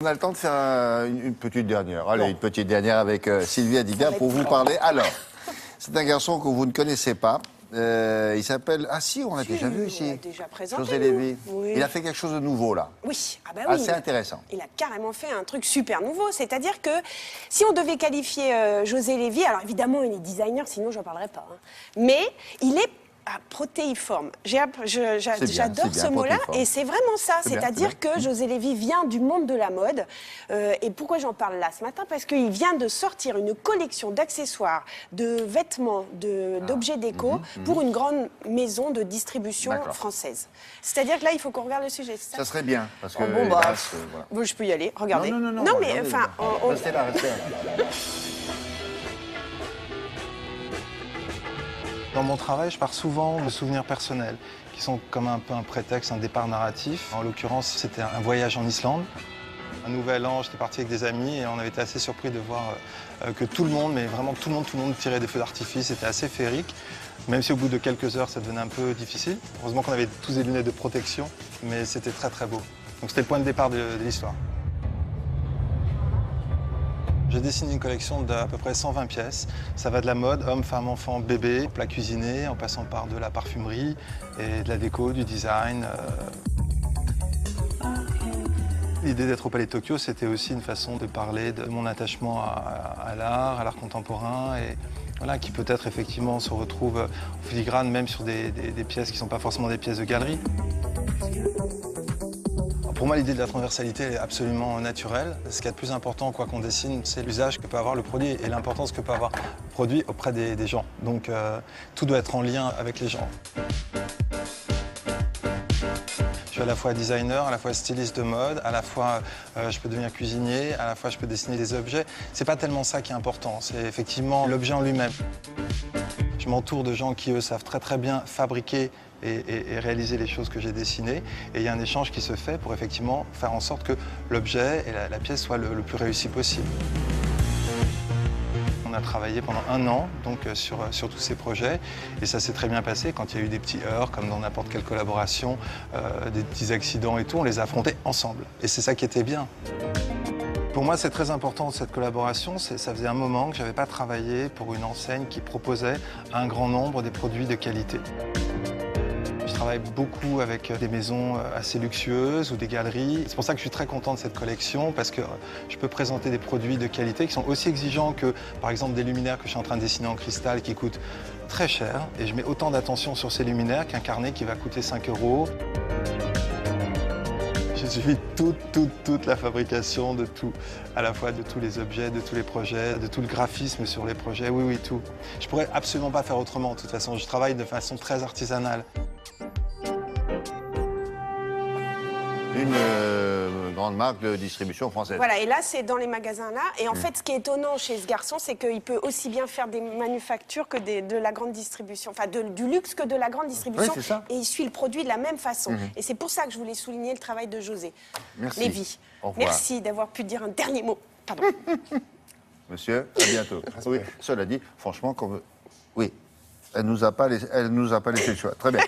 On a le temps de faire une petite dernière. Allez, une petite dernière avec Sylvie Adiga pour vous parler. Alors, c'est un garçon que vous ne connaissez pas. Il s'appelle... Ah si, on l'a déjà vu ici. On l'a déjà présenté. José Lévy. Oui. Il a fait quelque chose de nouveau, là. Oui, ah bah oui. Assez intéressant. Il a carrément fait un truc super nouveau. C'est-à-dire que si on devait qualifier José Lévy, alors évidemment, il est designer, sinon j'en parlerais pas. Hein. Mais il est protéiforme. J'adore ce mot-là et c'est vraiment ça. C'est-à-dire que José Lévy vient du monde de la mode. Et pourquoi j'en parle là ce matin? Parce qu'il vient de sortir une collection d'accessoires, de vêtements, d'objets déco pour une grande maison de distribution française. C'est-à-dire que là, il faut qu'on regarde le sujet. Ça serait bien. Parce que voilà. bon, je peux y aller. Regardez. Non, mais enfin, restez là, restez là. Dans mon travail, je pars souvent de souvenirs personnels, qui sont comme un peu un prétexte, un départ narratif. En l'occurrence, c'était un voyage en Islande. Un nouvel an, j'étais parti avec des amis et on avait été assez surpris de voir que tout le monde, mais vraiment tout le monde tirait des feux d'artifice. C'était assez féerique, même si au bout de quelques heures, ça devenait un peu difficile. Heureusement qu'on avait tous des lunettes de protection, mais c'était très très beau. Donc c'était le point de départ de l'histoire. J'ai dessiné une collection d'à peu près 120 pièces. Ça va de la mode, homme, femme, enfant, bébé, plat cuisiné, en passant par de la parfumerie et de la déco, du design. L'idée d'être au Palais de Tokyo, c'était aussi une façon de parler de mon attachement à l'art contemporain, et voilà, qui peut-être effectivement se retrouve en filigrane, même sur des pièces qui ne sont pas forcément des pièces de galerie. Pour moi, l'idée de la transversalité est absolument naturelle. Ce qui est le plus important, quoi qu'on dessine, c'est l'usage que peut avoir le produit et l'importance que peut avoir le produit auprès des gens. Donc, tout doit être en lien avec les gens. Je suis à la fois designer, à la fois styliste de mode, à la fois je peux devenir cuisinier, à la fois je peux dessiner des objets. C'est pas tellement ça qui est important, c'est effectivement l'objet en lui-même. Je m'entoure de gens qui, eux, savent très bien fabriquer et réaliser les choses que j'ai dessinées. Et il y a un échange qui se fait pour effectivement faire en sorte que l'objet et la pièce soient le plus réussi possible. On a travaillé pendant 1 an donc, sur tous ces projets et ça s'est très bien passé. Quand il y a eu des petits heurts, comme dans n'importe quelle collaboration, des petits accidents et tout, on les a affrontés ensemble. Et c'est ça qui était bien. Pour moi, c'est très important cette collaboration. Ça faisait un moment que je n'avais pas travaillé pour une enseigne qui proposait un grand nombre des produits de qualité. Je travaille beaucoup avec des maisons assez luxueuses ou des galeries. C'est pour ça que je suis très content de cette collection, parce que je peux présenter des produits de qualité qui sont aussi exigeants que, par exemple, des luminaires que je suis en train de dessiner en cristal qui coûtent très cher. Et je mets autant d'attention sur ces luminaires qu'un carnet qui va coûter 5 €. Je suis toute la fabrication de tout, à la fois de tous les objets, de tous les projets, de tout le graphisme sur les projets, oui, tout. Je pourrais absolument pas faire autrement, de toute façon. Je travaille de façon très artisanale. Une grande marque de distribution française. Voilà, et là, c'est dans les magasins là. Et en fait, ce qui est étonnant chez ce garçon, c'est qu'il peut aussi bien faire des manufactures que de la grande distribution. Enfin, du luxe que de la grande distribution. Oui, c'est ça. Et il suit le produit de la même façon. Et c'est pour ça que je voulais souligner le travail de José Lévy. Au revoir. Merci d'avoir pu dire un dernier mot. Pardon. Monsieur, à bientôt. Oui, cela dit, franchement, oui, elle nous a pas laissé le choix. Très bien.